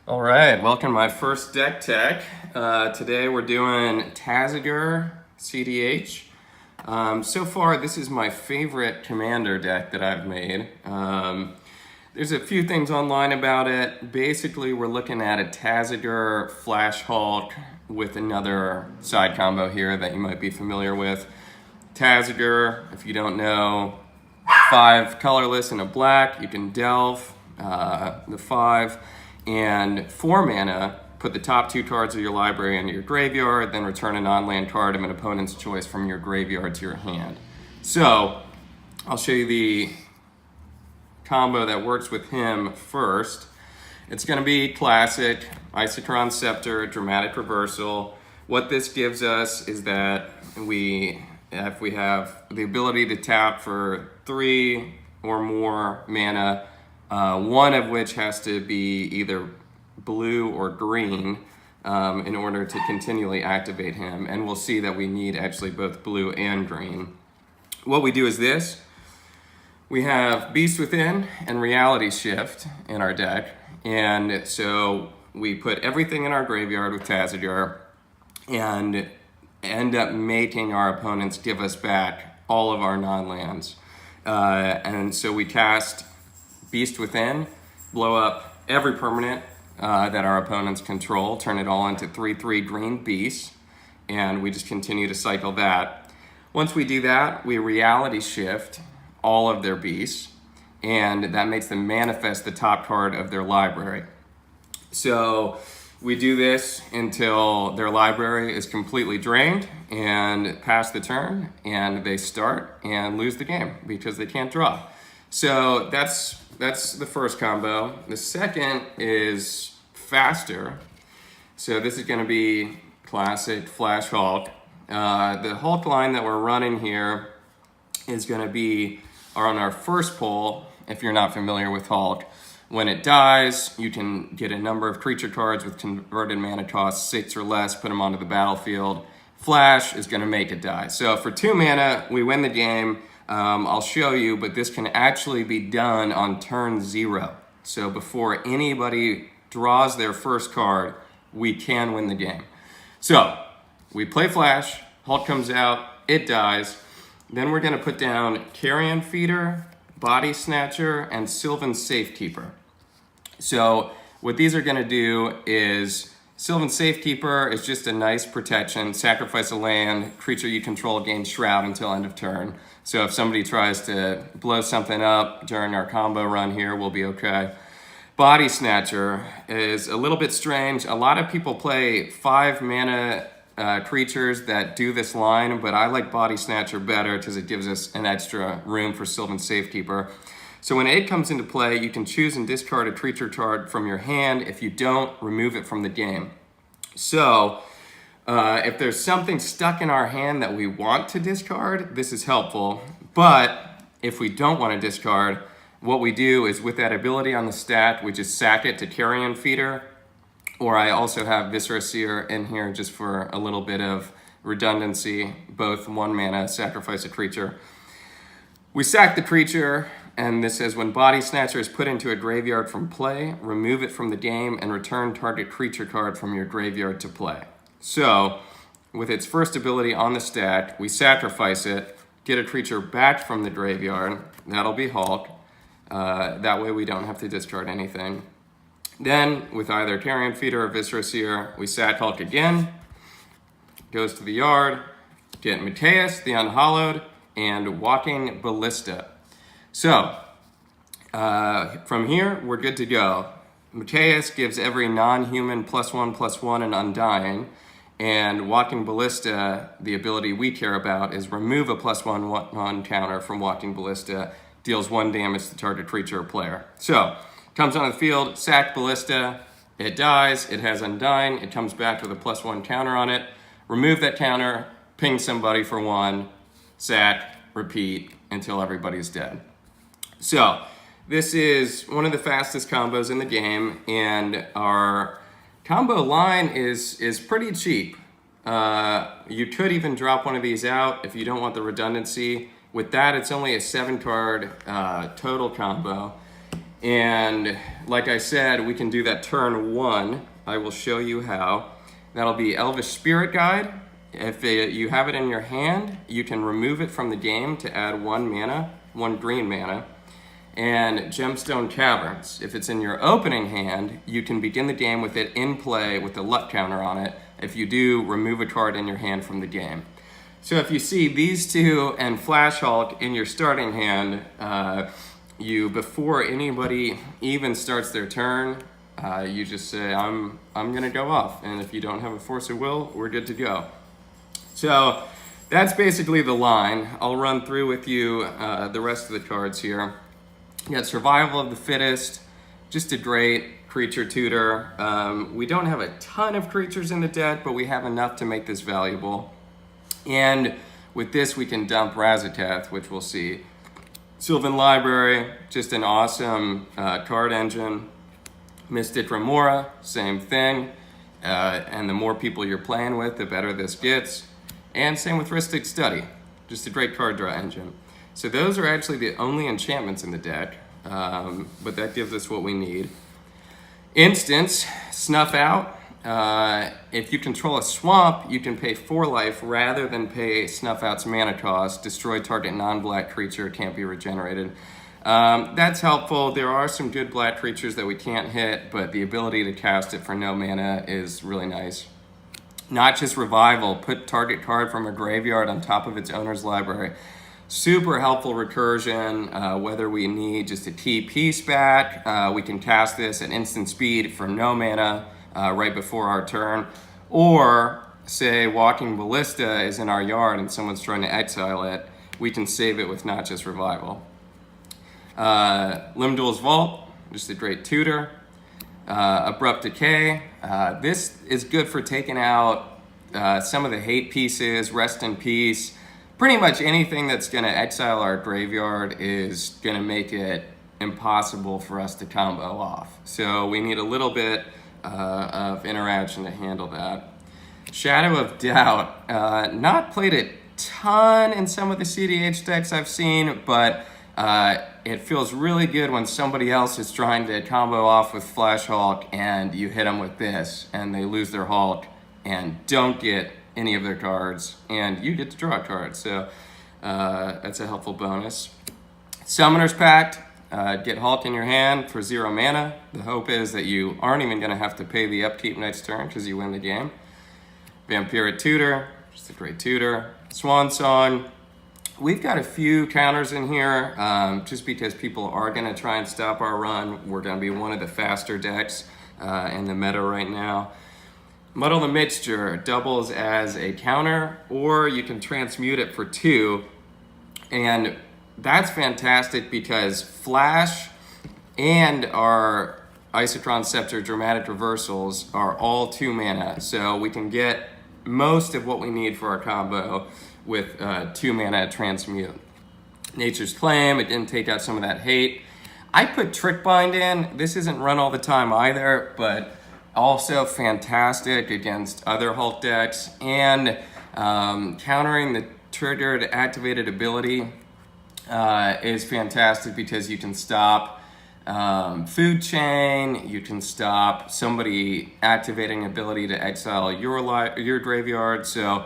All right, welcome to my first deck tech. Today we're doing Tasigur cEDH. So far, this is my favorite commander deck that I've made. There's a few things online about it. Basically, we're looking at a Tasigur Flashhulk with another side combo here that you might be familiar with. Tasigur, if you don't know, 5 colorless and a black. You can delve the 5. And 4 mana, put the top 2 cards of your library into your graveyard, then return a non-land card of an opponent's choice from your graveyard to your hand. So, I'll show you the combo that works with him first. It's going to be classic, Tymna Scepter, dramatic reversal. What this gives us is that if we have the ability to tap for 3 or more mana, one of which has to be either blue or green in order to continually activate him. And we'll see that we need actually both blue and green. What we do is this. We have Beast Within and Reality Shift in our deck. And so we put everything in our graveyard with Tasigur and end up making our opponents give us back all of our non-lands. And so we cast Beast Within, blow up every permanent that our opponents control, turn it all into 3/3 green beasts, and we just continue to cycle that. Once we do that, we reality shift all of their beasts, and that makes them manifest the top card of their library. So we do this until their library is completely drained and pass the turn, and they start and lose the game because they can't draw. So that's the first combo. The second is faster. So this is going to be classic Flashhulk. The Hulk line that we're running here is going to be on our first pull. If you're not familiar with Hulk, when it dies, you can get a number of creature cards with converted mana cost 6 or less, put them onto the battlefield. Flash is going to make it die. So for 2 mana, we win the game. I'll show you, but this can actually be done on turn 0. So before anybody draws their first card, we can win the game. So we play Flash, Hulk comes out, it dies. Then we're going to put down Carrion Feeder, Body Snatcher, and Sylvan Safekeeper. So what these are going to do is Sylvan Safekeeper is just a nice protection. Sacrifice a land, creature you control gains Shroud until end of turn. So if somebody tries to blow something up during our combo run here, we'll be okay. Body Snatcher is a little bit strange. A lot of people play 5 mana creatures that do this line, but I like Body Snatcher better because it gives us an extra room for Sylvan Safekeeper. So when 8 comes into play, you can choose and discard a creature card from your hand. If you don't, remove it from the game. So if there's something stuck in our hand that we want to discard, this is helpful. But if we don't want to discard, what we do is with that ability on the stat, we just sack it to Carrion Feeder. Or I also have Viscera Seer in here just for a little bit of redundancy. Both 1 mana, sacrifice a creature. We sack the creature, and this says when Body Snatcher is put into a graveyard from play, remove it from the game and return target creature card from your graveyard to play. So, with its first ability on the stack, we sacrifice it, get a creature back from the graveyard. That'll be Hulk. That way we don't have to discard anything. Then, with either Carrion Feeder or Viscera Seer, we sack Hulk again, goes to the yard, get Mateus, the Unhallowed, and Walking Ballista. So, from here, we're good to go. Mateus gives every non-human +1/+1 and Undying, and Walking Ballista, the ability we care about, is remove a +1/+1 counter from Walking Ballista, deals 1 damage to target creature or player. So, comes on the field, sack Ballista, it dies, it has Undying, it comes back with a +1 counter on it, remove that counter, ping somebody for 1, sack, repeat until everybody's dead. So, this is one of the fastest combos in the game, and our combo line is pretty cheap. You could even drop one of these out if you don't want the redundancy. With that, it's only a 7-card total combo. And like I said, we can do that turn 1. I will show you how. That'll be Elvish Spirit Guide. If you have it in your hand, you can remove it from the game to add 1 mana, 1 green mana. And Gemstone Caverns. If it's in your opening hand, you can begin the game with it in play with the luck counter on it. If you do, remove a card in your hand from the game. So if you see these two and Flashhulk in your starting hand, you, before anybody even starts their turn, you just say, I'm gonna go off. And if you don't have a Force of Will, we're good to go. So that's basically the line. I'll run through with you the rest of the cards here. You got Survival of the Fittest, just a great creature tutor. We don't have a ton of creatures in the deck, but we have enough to make this valuable. And with this, we can dump Razateth, which we'll see. Sylvan Library, just an awesome card engine. Mystic Remora, same thing. And the more people you're playing with, the better this gets. And same with Rhystic Study, just a great card draw engine. So those are actually the only enchantments in the deck, but that gives us what we need. Instance, Snuff Out. If you control a swamp, you can pay 4 life rather than pay Snuff Out's mana cost. Destroy target non-black creature, can't be regenerated. That's helpful. There are some good black creatures that we can't hit, but the ability to cast it for no mana is really nice. Notch's Revival, put target card from a graveyard on top of its owner's library. Super helpful recursion, whether we need just a key piece back, we can cast this at instant speed for no mana right before our turn, or say Walking Ballista is in our yard and someone's trying to exile it, we can save it with Notch's Revival. Limdol's Vault, just a great tutor. Abrupt Decay, this is good for taking out some of the hate pieces, Rest in Peace. Pretty much anything that's going to exile our graveyard is going to make it impossible for us to combo off. So we need a little bit of interaction to handle that. Shadow of Doubt, not played a ton in some of the cEDH decks I've seen, but it feels really good when somebody else is trying to combo off with Flashhulk and you hit them with this and they lose their Hulk and don't get any of their cards, and you get to draw a card, so that's a helpful bonus. Summoner's Pact, get Hulk in your hand for 0 mana. The hope is that you aren't even going to have to pay the upkeep next turn because you win the game. Vampiric Tutor, just a great tutor. Swan Song, we've got a few counters in here just because people are going to try and stop our run. We're going to be one of the faster decks in the meta right now. Muddle the Mixture doubles as a counter, or you can transmute it for 2. And that's fantastic because Flash and our Isochron Scepter Dramatic Reversals are all 2 mana. So we can get most of what we need for our combo with 2 mana transmute. Nature's Claim, it didn't take out some of that hate. I put Trickbind in. This isn't run all the time either, but also fantastic against other Hulk decks, and countering the triggered activated ability is fantastic because you can stop Food Chain, you can stop somebody activating ability to exile your graveyard. So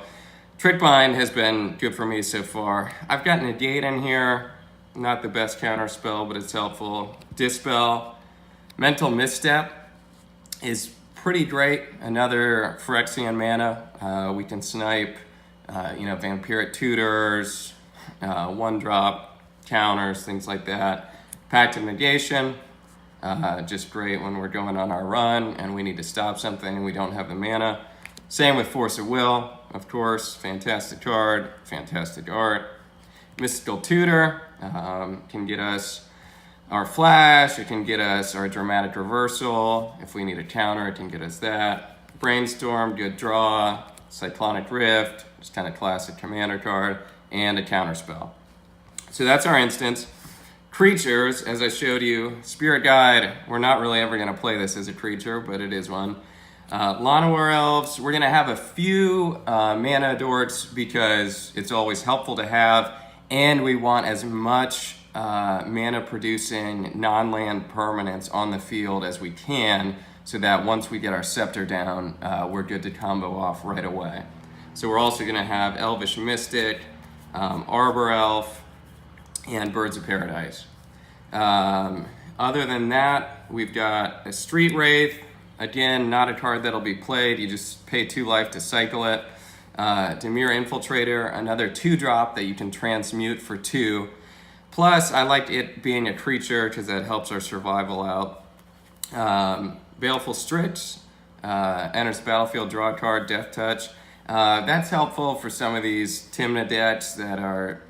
Trickbind has been good for me so far. I've got Negate in here, not the best counter spell, but it's helpful. Dispel, Mental Misstep is pretty great. Another Phyrexian mana. We can snipe, Vampiric Tutors, 1-drop counters, things like that. Pact of Negation, just great when we're going on our run and we need to stop something and we don't have the mana. Same with Force of Will, of course. Fantastic card, fantastic art. Mystical Tutor can get us our Flash, it can get us our Dramatic Reversal. If we need a counter, it can get us that. Brainstorm, good draw. Cyclonic Rift, just kind of classic commander card, and a counter spell. So that's our instance. Creatures, as I showed you, Spirit Guide, we're not really ever going to play this as a creature, but it is one. Llanowar Elves, we're going to have a few mana dorks because it's always helpful to have, and we want as much mana producing non-land permanents on the field as we can, so that once we get our Scepter down, we're good to combo off right away. So we're also going to have Elvish Mystic, Arbor Elf, and Birds of Paradise. Other than that, we've got a Street Wraith. Again, not a card that'll be played. You just pay 2 life to cycle it. Dimir Infiltrator, another 2-drop that you can transmute for 2. Plus, I like it being a creature because that helps our survival out. Baleful Strix, enters the battlefield, draw a card, Death Touch. That's helpful for some of these Tymna decks that are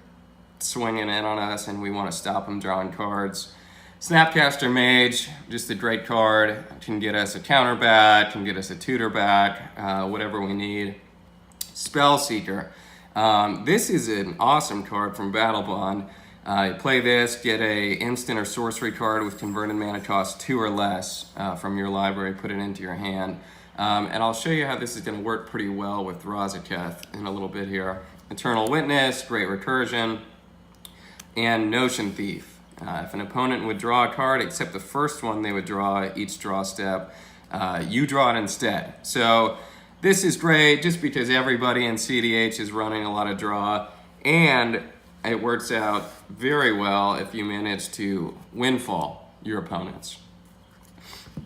swinging in on us and we want to stop them drawing cards. Snapcaster Mage, just a great card. Can get us a counter back, can get us a tutor back, whatever we need. Spellseeker. This is an awesome card from Battle Bond. You play this, get a instant or sorcery card with converted mana cost 2 or less from your library, put it into your hand. And I'll show you how this is going to work pretty well with Razaketh in a little bit here. Eternal Witness, great recursion, and Notion Thief. If an opponent would draw a card, except the first one they would draw each draw step, you draw it instead. So this is great just because everybody in cEDH is running a lot of draw, and it works out very well if you manage to windfall your opponents.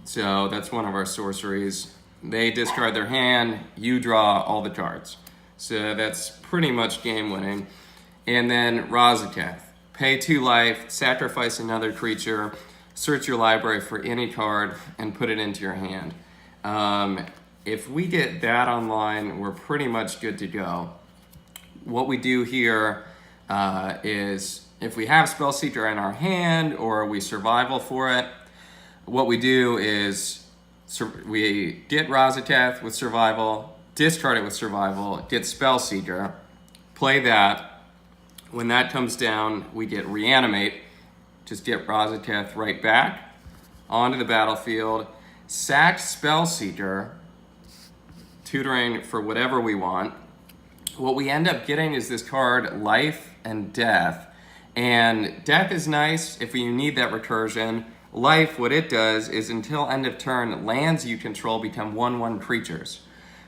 So that's one of our sorceries. They discard their hand, you draw all the cards. So that's pretty much game winning. And then Razaketh. Pay 2 life, sacrifice another creature, search your library for any card, and put it into your hand. If we get that online, we're pretty much good to go. What we do here is, if we have Spellseeker in our hand or we survival for it, what we do is we get Razaketh with survival, discard it with survival, get Spellseeker, play that. When that comes down, we get Reanimate, just get Razaketh right back onto the battlefield, sack Spellseeker, tutoring for whatever we want. What we end up getting is this card, Life and Death. And Death is nice if you need that recursion. Life, what it does is until end of turn, lands you control become 1/1 creatures.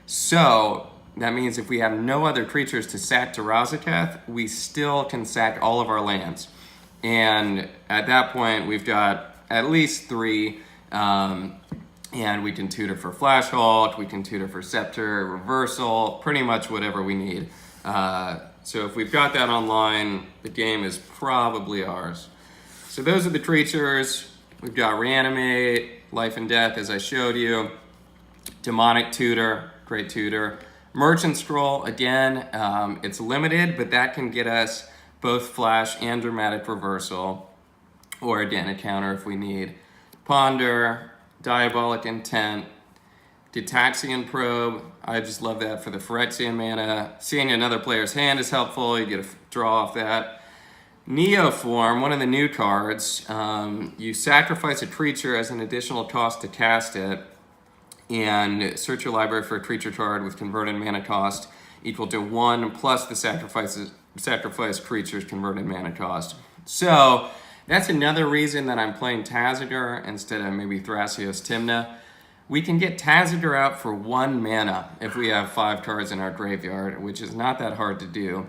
So that means if we have no other creatures to sack to Razaketh, we still can sack all of our lands. And at that point, we've got at least 3, and we can tutor for Flashhulk, we can tutor for Scepter, Reversal, pretty much whatever we need. So if we've got that online, the game is probably ours. So those are the creatures. We've got Reanimate, Life and Death, as I showed you. Demonic Tutor, great tutor. Merchant Scroll, again, it's limited, but that can get us both Flash and Dramatic Reversal, or again, a counter if we need. Ponder, Diabolic Intent, Ditaxian Probe, I just love that for the Phyrexian mana. Seeing another player's hand is helpful, you get a draw off that. Neoform, one of the new cards, you sacrifice a creature as an additional cost to cast it, and search your library for a creature card with converted mana cost equal to 1 plus the sacrifice creature's converted mana cost. So that's another reason that I'm playing Tasigur instead of maybe Thrasios Tymna. We can get Tasigur out for 1 mana if we have 5 cards in our graveyard, which is not that hard to do.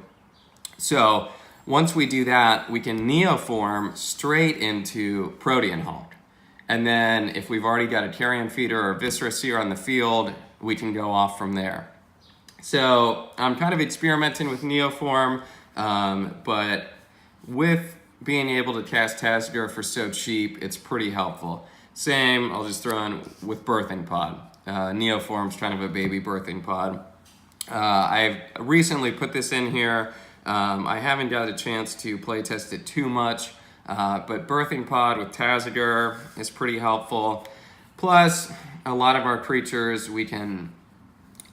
So once we do that, we can Neoform straight into Protean Hulk. And then if we've already got a Carrion Feeder or Viscera Seer on the field, we can go off from there. So I'm kind of experimenting with Neoform, but with being able to cast Tasigur for so cheap, it's pretty helpful. Same, I'll just throw in with Birthing Pod. Neoform's kind of a baby Birthing Pod. I've recently put this in here. I haven't got a chance to play test it too much. But Birthing Pod with Tasigur is pretty helpful. Plus, a lot of our creatures we can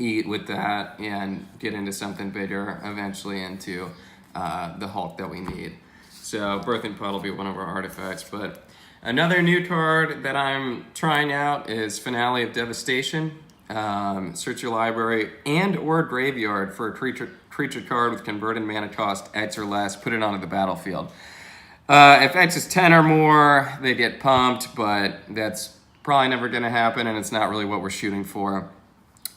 eat with that and get into something bigger, eventually into the Hulk that we need. So Birthing Pod will be one of our artifacts. But another new card that I'm trying out is Finale of Devastation. Search your library and or graveyard for a creature card with converted mana cost X or less, put it onto the battlefield. If X is 10 or more, they get pumped, but that's probably never going to happen, and it's not really what we're shooting for.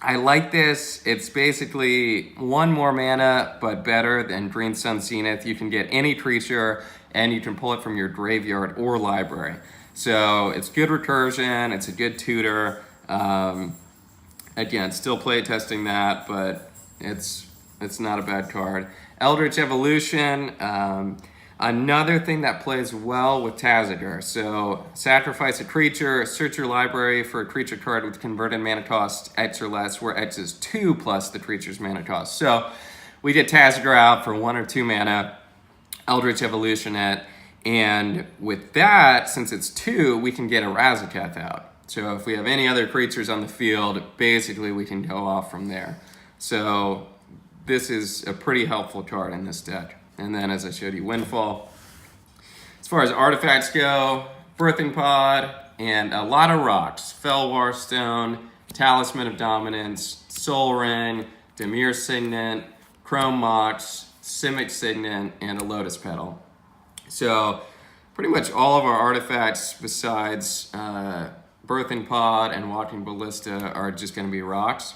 I like this. It's basically 1 more mana, but better than Green Sun Zenith. You can get any creature, and you can pull it from your graveyard or library. So it's good recursion, it's a good tutor. Again, still play testing that, but it's not a bad card. Eldritch Evolution, another thing that plays well with Tasigur. So sacrifice a creature, search your library for a creature card with converted mana cost X or less, where X is 2 plus the creature's mana cost. So we get Tasigur out for 1 or 2 mana, Eldritch Evolution it, and with that, since it's 2, we can get a Razaketh out. So if we have any other creatures on the field, basically we can go off from there. So this is a pretty helpful card in this deck. And then, as I showed you, Windfall. As far as artifacts go, Birthing Pod, and a lot of rocks. Fellwar Stone, Talisman of Dominance, Soul Ring, Dimir Signet, Chrome Mox, Simic Signet, and a Lotus Petal. So pretty much all of our artifacts besides Birthing Pod and Walking Ballista are just going to be rocks.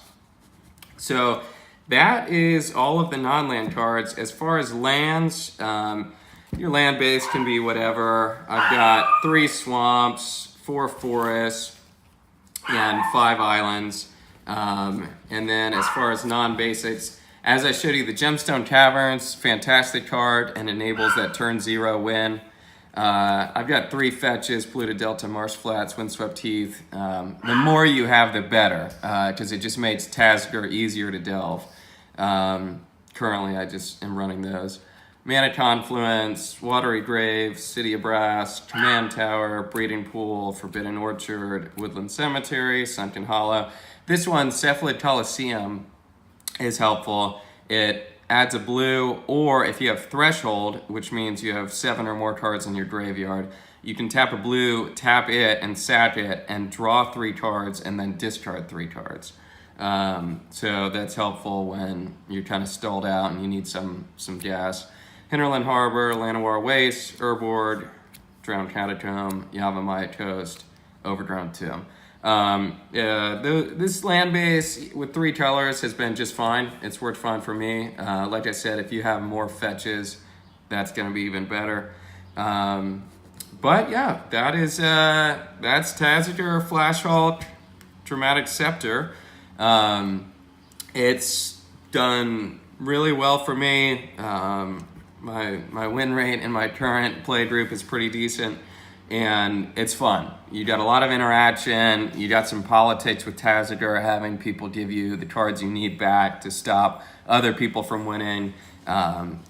So that is all of the non-land cards. As far as lands, your land base can be whatever. I've got 3 swamps, 4 forests, and 5 islands. And then as far as non-basics, as I showed you, the Gemstone Caverns, fantastic card and enables that turn 0 win. I've got 3 fetches, Polluted Delta, Marsh Flats, Windswept Heath. The more you have, the better, because it just makes Tasigur easier to delve. Currently, I just am running those. Mana Confluence, Watery Grave, City of Brass, Command Tower, Breeding Pool, Forbidden Orchard, Woodland Cemetery, Sunken Hollow. This one, Cephalid Coliseum, is helpful. It adds a blue, or if you have Threshold, which means you have 7 or more cards in your graveyard, you can tap a blue, tap it, and sack it, and draw 3 cards, and then discard 3 cards. So that's helpful when you're kind of stalled out and you need some gas. Hinterland Harbor, Llanowar Waste, Urborg, Drowned Catacomb, Yavimaya Coast, Overdrown Tomb. This land base with 3 colors has been just fine. It's worked fine for me. Like I said, if you have more fetches, that's going to be even better. But yeah, that's Tasigur, Flashhulk, Dramatic Scepter. It's done really well for me. My win rate in my current play group is pretty decent, and it's fun. You got a lot of interaction. You got some politics with Tasigur, having people give you the cards you need back to stop other people from winning.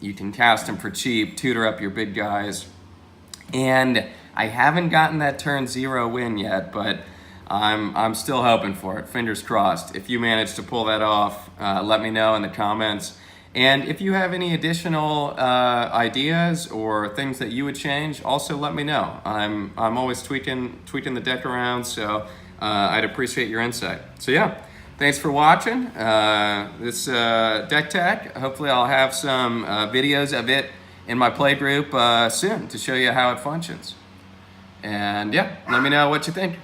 You can cast them for cheap, tutor up your big guys. And I haven't gotten that turn 0 win yet, but I'm still hoping for it. Fingers crossed. If you manage to pull that off, let me know in the comments. And if you have any additional ideas or things that you would change, also let me know. I'm always tweaking the deck around, so I'd appreciate your insight. So yeah, thanks for watching this deck tech. Hopefully I'll have some videos of it in my play group soon to show you how it functions. And yeah, let me know what you think.